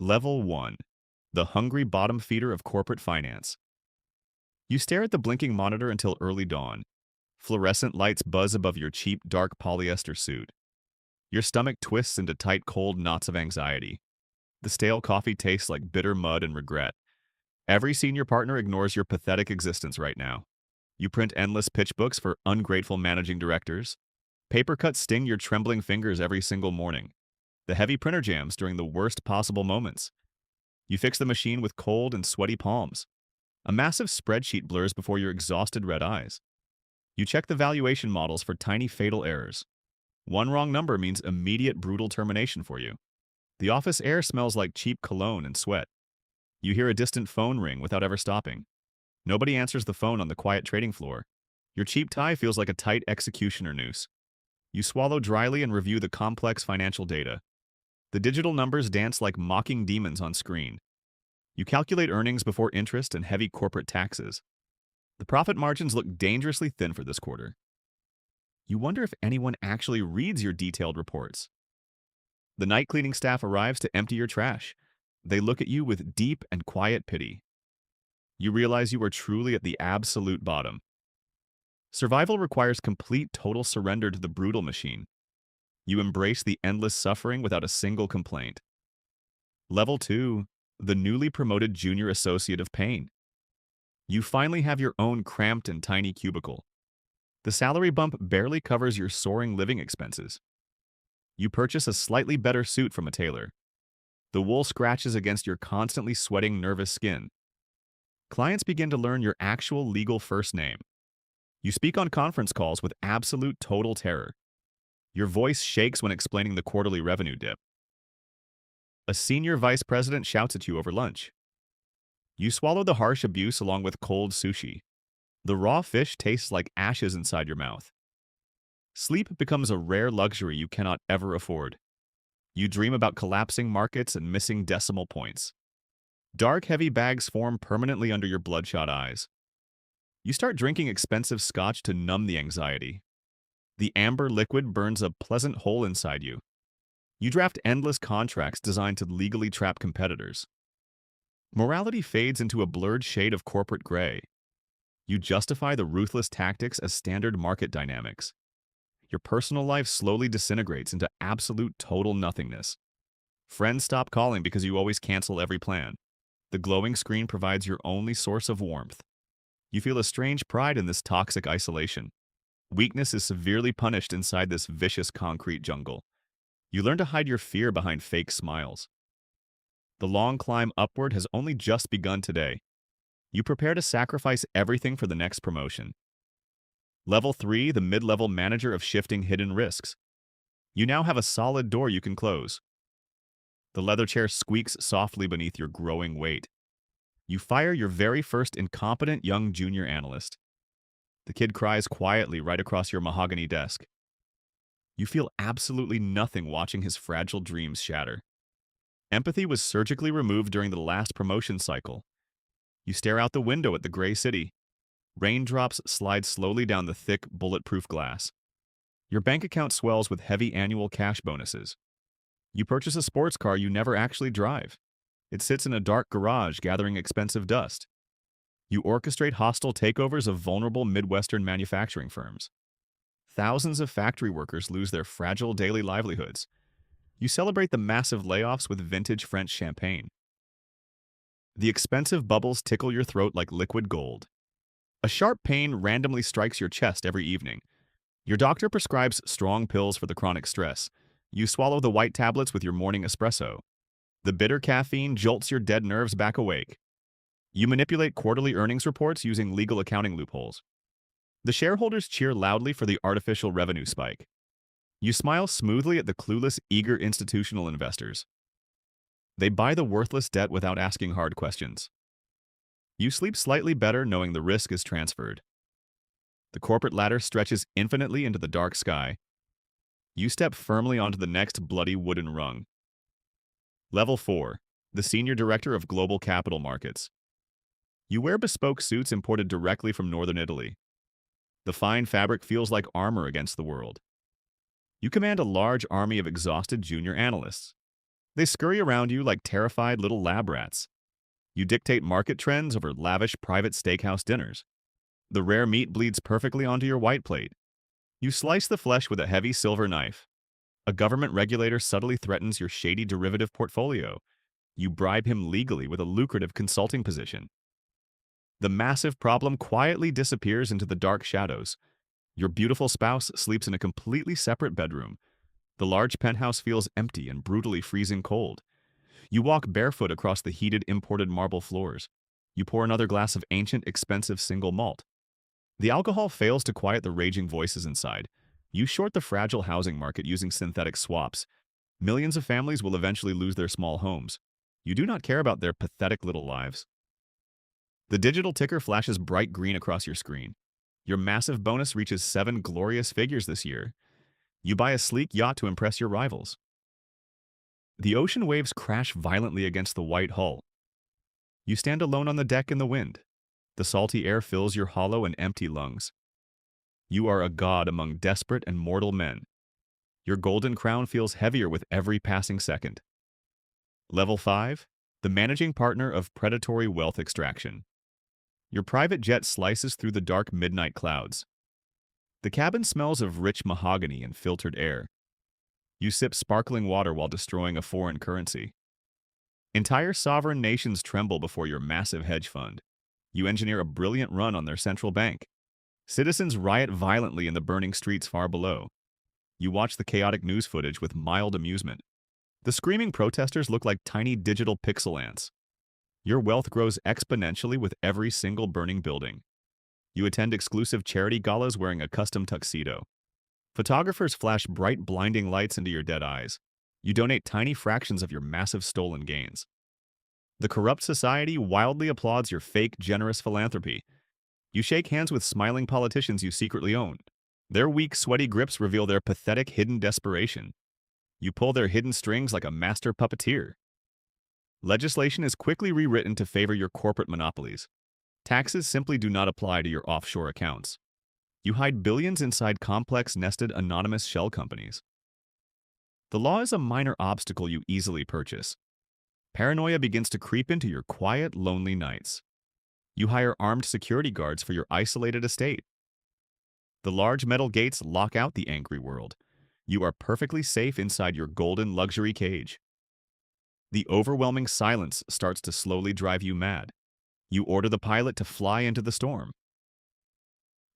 Level 1. The hungry bottom feeder of corporate finance. You stare at the blinking monitor until early dawn. Fluorescent lights buzz above your cheap, dark polyester suit. Your stomach twists into tight, cold knots of anxiety. The stale coffee tastes like bitter mud and regret. Every senior partner ignores your pathetic existence right now. You print endless pitch books for ungrateful managing directors. Paper cuts sting your trembling fingers every single morning. The heavy printer jams during the worst possible moments. You fix the machine with cold and sweaty palms. A massive spreadsheet blurs before your exhausted red eyes. You check the valuation models for tiny fatal errors. One wrong number means immediate brutal termination for you. The office air smells like cheap cologne and sweat. You hear a distant phone ring without ever stopping. Nobody answers the phone on the quiet trading floor. Your cheap tie feels like a tight executioner noose. You swallow dryly and review the complex financial data. The digital numbers dance like mocking demons on screen. You calculate earnings before interest and heavy corporate taxes. The profit margins look dangerously thin for this quarter. You wonder if anyone actually reads your detailed reports. The night cleaning staff arrives to empty your trash. They look at you with deep and quiet pity. You realize you are truly at the absolute bottom. Survival requires complete total surrender to the brutal machine. You embrace the endless suffering without a single complaint. Level 2. The newly promoted junior associate of pain. You finally have your own cramped and tiny cubicle. The salary bump barely covers your soaring living expenses. You purchase a slightly better suit from a tailor. The wool scratches against your constantly sweating, nervous skin. Clients begin to learn your actual legal first name. You speak on conference calls with absolute total terror. Your voice shakes when explaining the quarterly revenue dip. A senior vice president shouts at you over lunch. You swallow the harsh abuse along with cold sushi. The raw fish tastes like ashes inside your mouth. Sleep becomes a rare luxury you cannot ever afford. You dream about collapsing markets and missing decimal points. Dark, heavy bags form permanently under your bloodshot eyes. You start drinking expensive scotch to numb the anxiety. The amber liquid burns a pleasant hole inside you. You draft endless contracts designed to legally trap competitors. Morality fades into a blurred shade of corporate gray. You justify the ruthless tactics as standard market dynamics. Your personal life slowly disintegrates into absolute total nothingness. Friends stop calling because you always cancel every plan. The glowing screen provides your only source of warmth. You feel a strange pride in this toxic isolation. Weakness is severely punished inside this vicious concrete jungle. You learn to hide your fear behind fake smiles. The long climb upward has only just begun today. You prepare to sacrifice everything for the next promotion. Level 3, the mid-level manager of shifting hidden risks. You now have a solid door you can close. The leather chair squeaks softly beneath your growing weight. You fire your very first incompetent young junior analyst. The kid cries quietly right across your mahogany desk. You feel absolutely nothing watching his fragile dreams shatter. Empathy was surgically removed during the last promotion cycle. You stare out the window at the gray city. Raindrops slide slowly down the thick, bulletproof glass. Your bank account swells with heavy annual cash bonuses. You purchase a sports car you never actually drive. It sits in a dark garage gathering expensive dust. You orchestrate hostile takeovers of vulnerable Midwestern manufacturing firms. Thousands of factory workers lose their fragile daily livelihoods. You celebrate the massive layoffs with vintage French champagne. The expensive bubbles tickle your throat like liquid gold. A sharp pain randomly strikes your chest every evening. Your doctor prescribes strong pills for the chronic stress. You swallow the white tablets with your morning espresso. The bitter caffeine jolts your dead nerves back awake. You manipulate quarterly earnings reports using legal accounting loopholes. The shareholders cheer loudly for the artificial revenue spike. You smile smoothly at the clueless, eager institutional investors. They buy the worthless debt without asking hard questions. You sleep slightly better knowing the risk is transferred. The corporate ladder stretches infinitely into the dark sky. You step firmly onto the next bloody wooden rung. Level 4. The Senior Director of Global Capital Markets. You wear bespoke suits imported directly from northern Italy. The fine fabric feels like armor against the world. You command a large army of exhausted junior analysts. They scurry around you like terrified little lab rats. You dictate market trends over lavish private steakhouse dinners. The rare meat bleeds perfectly onto your white plate. You slice the flesh with a heavy silver knife. A government regulator subtly threatens your shady derivative portfolio. You bribe him legally with a lucrative consulting position. The massive problem quietly disappears into the dark shadows. Your beautiful spouse sleeps in a completely separate bedroom. The large penthouse feels empty and brutally freezing cold. You walk barefoot across the heated imported marble floors. You pour another glass of ancient, expensive single malt. The alcohol fails to quiet the raging voices inside. You short the fragile housing market using synthetic swaps. Millions of families will eventually lose their small homes. You do not care about their pathetic little lives. The digital ticker flashes bright green across your screen. Your massive bonus reaches 7 glorious figures this year. You buy a sleek yacht to impress your rivals. The ocean waves crash violently against the white hull. You stand alone on the deck in the wind. The salty air fills your hollow and empty lungs. You are a god among desperate and mortal men. Your golden crown feels heavier with every passing second. Level 5, the managing partner of predatory wealth extraction. Your private jet slices through the dark midnight clouds. The cabin smells of rich mahogany and filtered air. You sip sparkling water while destroying a foreign currency. Entire sovereign nations tremble before your massive hedge fund. You engineer a brilliant run on their central bank. Citizens riot violently in the burning streets far below. You watch the chaotic news footage with mild amusement. The screaming protesters look like tiny digital pixel ants. Your wealth grows exponentially with every single burning building. You attend exclusive charity galas wearing a custom tuxedo. Photographers flash bright, blinding lights into your dead eyes. You donate tiny fractions of your massive stolen gains. The corrupt society wildly applauds your fake, generous philanthropy. You shake hands with smiling politicians you secretly own. Their weak, sweaty grips reveal their pathetic, hidden desperation. You pull their hidden strings like a master puppeteer. Legislation is quickly rewritten to favor your corporate monopolies. Taxes simply do not apply to your offshore accounts. You hide billions inside complex, nested, anonymous shell companies. The law is a minor obstacle you easily purchase. Paranoia begins to creep into your quiet, lonely nights. You hire armed security guards for your isolated estate. The large metal gates lock out the angry world. You are perfectly safe inside your golden luxury cage. The overwhelming silence starts to slowly drive you mad. You order the pilot to fly into the storm.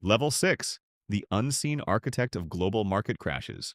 Level 6, the unseen architect of global market crashes.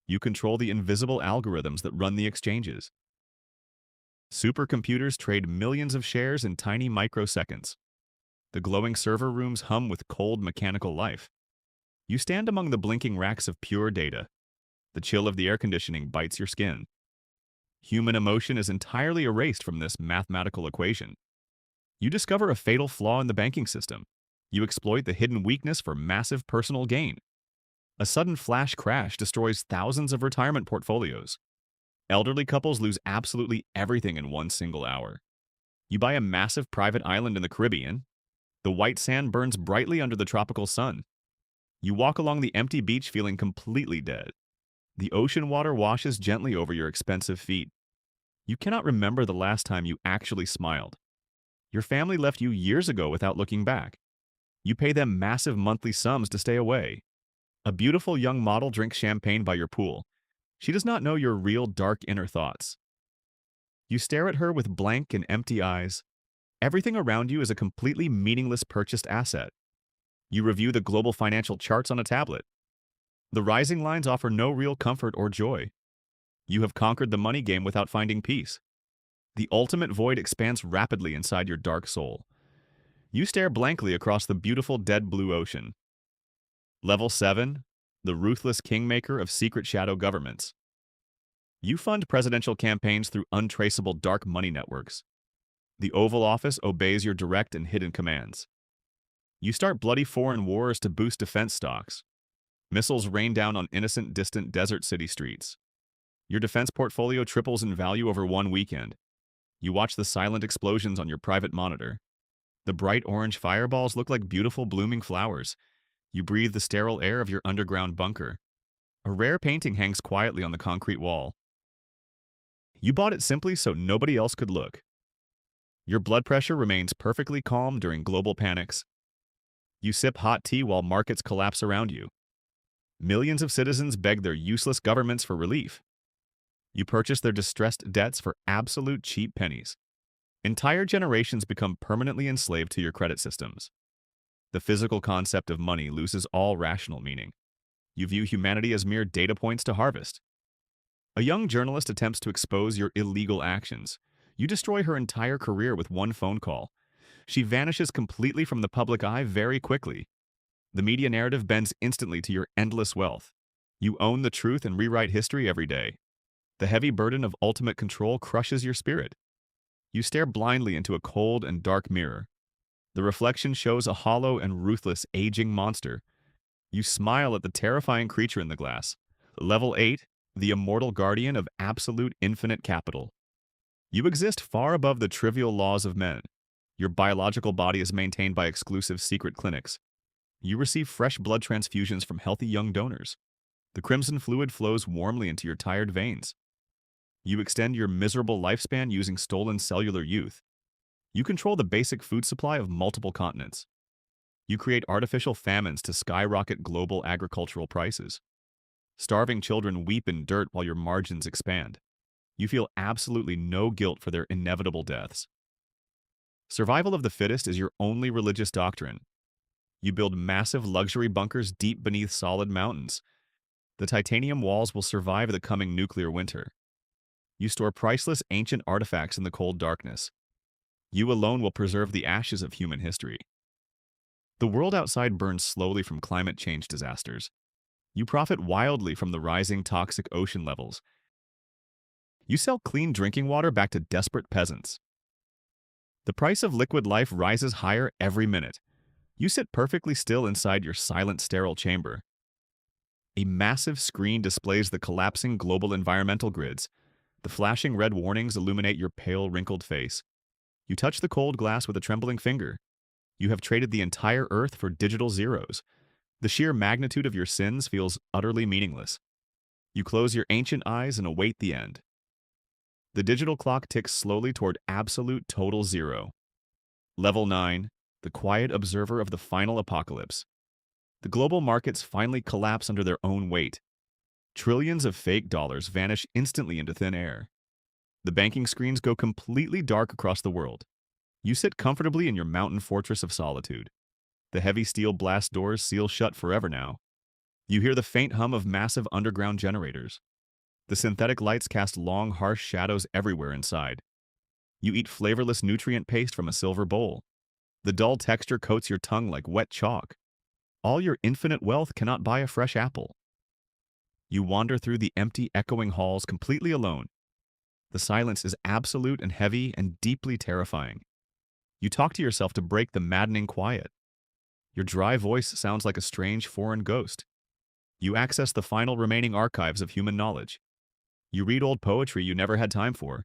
You control the invisible algorithms that run the exchanges. Supercomputers trade millions of shares in tiny microseconds. The glowing server rooms hum with cold mechanical life. You stand among the blinking racks of pure data. The chill of the air conditioning bites your skin. Human emotion is entirely erased from this mathematical equation. You discover a fatal flaw in the banking system. You exploit the hidden weakness for massive personal gain. A sudden flash crash destroys thousands of retirement portfolios. Elderly couples lose absolutely everything in one single hour. You buy a massive private island in the Caribbean. The white sand burns brightly under the tropical sun. You walk along the empty beach feeling completely dead. The ocean water washes gently over your expensive feet. You cannot remember the last time you actually smiled. Your family left you years ago without looking back. You pay them massive monthly sums to stay away. A beautiful young model drinks champagne by your pool. She does not know your real dark inner thoughts. You stare at her with blank and empty eyes. Everything around you is a completely meaningless purchased asset. You review the global financial charts on a tablet. The rising lines offer no real comfort or joy. You have conquered the money game without finding peace. The ultimate void expands rapidly inside your dark soul. You stare blankly across the beautiful dead blue ocean. Level 7, the ruthless kingmaker of secret shadow governments. You fund presidential campaigns through untraceable dark money networks. The Oval Office obeys your direct and hidden commands. You start bloody foreign wars to boost defense stocks. Missiles rain down on innocent, distant desert city streets. Your defense portfolio triples in value over one weekend. You watch the silent explosions on your private monitor. The bright orange fireballs look like beautiful blooming flowers. You breathe the sterile air of your underground bunker. A rare painting hangs quietly on the concrete wall. You bought it simply so nobody else could look. Your blood pressure remains perfectly calm during global panics. You sip hot tea while markets collapse around you. Millions of citizens beg their useless governments for relief. You purchase their distressed debts for absolute cheap pennies. Entire generations become permanently enslaved to your credit systems. The physical concept of money loses all rational meaning. You view humanity as mere data points to harvest. A young journalist attempts to expose your illegal actions. You destroy her entire career with one phone call. She vanishes completely from the public eye very quickly. The media narrative bends instantly to your endless wealth. You own the truth and rewrite history every day. The heavy burden of ultimate control crushes your spirit. You stare blindly into a cold and dark mirror. The reflection shows a hollow and ruthless aging monster. You smile at the terrifying creature in the glass. Level 8, the immortal guardian of absolute infinite capital. You exist far above the trivial laws of men. Your biological body is maintained by exclusive secret clinics. You receive fresh blood transfusions from healthy young donors. The crimson fluid flows warmly into your tired veins. You extend your miserable lifespan using stolen cellular youth. You control the basic food supply of multiple continents. You create artificial famines to skyrocket global agricultural prices. Starving children weep in dirt while your margins expand. You feel absolutely no guilt for their inevitable deaths. Survival of the fittest is your only religious doctrine. You build massive luxury bunkers deep beneath solid mountains. The titanium walls will survive the coming nuclear winter. You store priceless ancient artifacts in the cold darkness. You alone will preserve the ashes of human history. The world outside burns slowly from climate change disasters. You profit wildly from the rising toxic ocean levels. You sell clean drinking water back to desperate peasants. The price of liquid life rises higher every minute. You sit perfectly still inside your silent, sterile chamber. A massive screen displays the collapsing global environmental grids. The flashing red warnings illuminate your pale, wrinkled face. You touch the cold glass with a trembling finger. You have traded the entire Earth for digital zeros. The sheer magnitude of your sins feels utterly meaningless. You close your ancient eyes and await the end. The digital clock ticks slowly toward absolute total zero. Level 9, the quiet observer of the final apocalypse. The global markets finally collapse under their own weight. Trillions of fake dollars vanish instantly into thin air. The banking screens go completely dark across the world. You sit comfortably in your mountain fortress of solitude. The heavy steel blast doors seal shut forever now. You hear the faint hum of massive underground generators. The synthetic lights cast long, harsh shadows everywhere inside. You eat flavorless nutrient paste from a silver bowl. The dull texture coats your tongue like wet chalk. All your infinite wealth cannot buy a fresh apple. You wander through the empty, echoing halls completely alone. The silence is absolute and heavy and deeply terrifying. You talk to yourself to break the maddening quiet. Your dry voice sounds like a strange foreign ghost. You access the final remaining archives of human knowledge. You read old poetry you never had time for.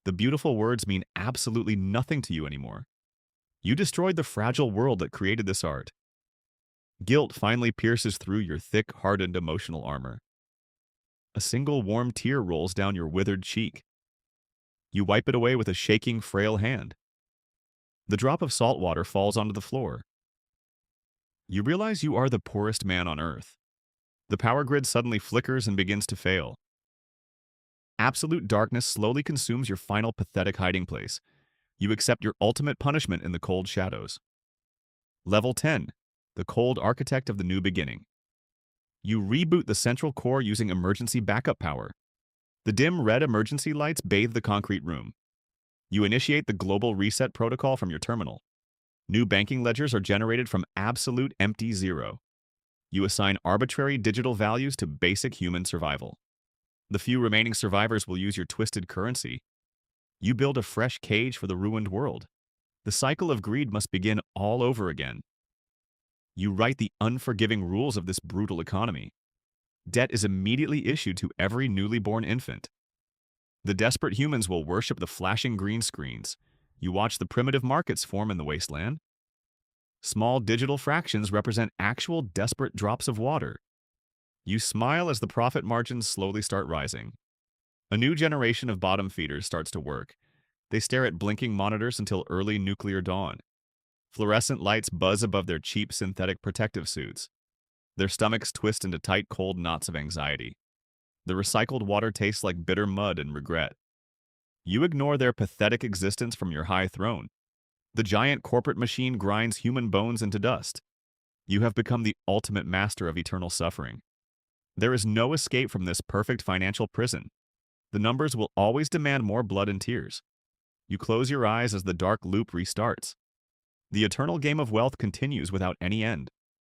The beautiful words mean absolutely nothing to you anymore. You destroyed the fragile world that created this art. Guilt finally pierces through your thick, hardened emotional armor. A single warm tear rolls down your withered cheek. You wipe it away with a shaking, frail hand. The drop of salt water falls onto the floor. You realize you are the poorest man on Earth. The power grid suddenly flickers and begins to fail. Absolute darkness slowly consumes your final pathetic hiding place. You accept your ultimate punishment in the cold shadows. Level 10, the cold architect of the new beginning. You reboot the central core using emergency backup power. The dim red emergency lights bathe the concrete room. You initiate the global reset protocol from your terminal. New banking ledgers are generated from absolute empty zero. You assign arbitrary digital values to basic human survival. The few remaining survivors will use your twisted currency. You build a fresh cage for the ruined world. The cycle of greed must begin all over again. You write the unforgiving rules of this brutal economy. Debt is immediately issued to every newly born infant. The desperate humans will worship the flashing green screens. You watch the primitive markets form in the wasteland. Small digital fractions represent actual desperate drops of water. You smile as the profit margins slowly start rising. A new generation of bottom feeders starts to work. They stare at blinking monitors until early nuclear dawn. Fluorescent lights buzz above their cheap synthetic protective suits. Their stomachs twist into tight, cold knots of anxiety. The recycled water tastes like bitter mud and regret. You ignore their pathetic existence from your high throne. The giant corporate machine grinds human bones into dust. You have become the ultimate master of eternal suffering. There is no escape from this perfect financial prison. The numbers will always demand more blood and tears. You close your eyes as the dark loop restarts. The eternal game of wealth continues without any end.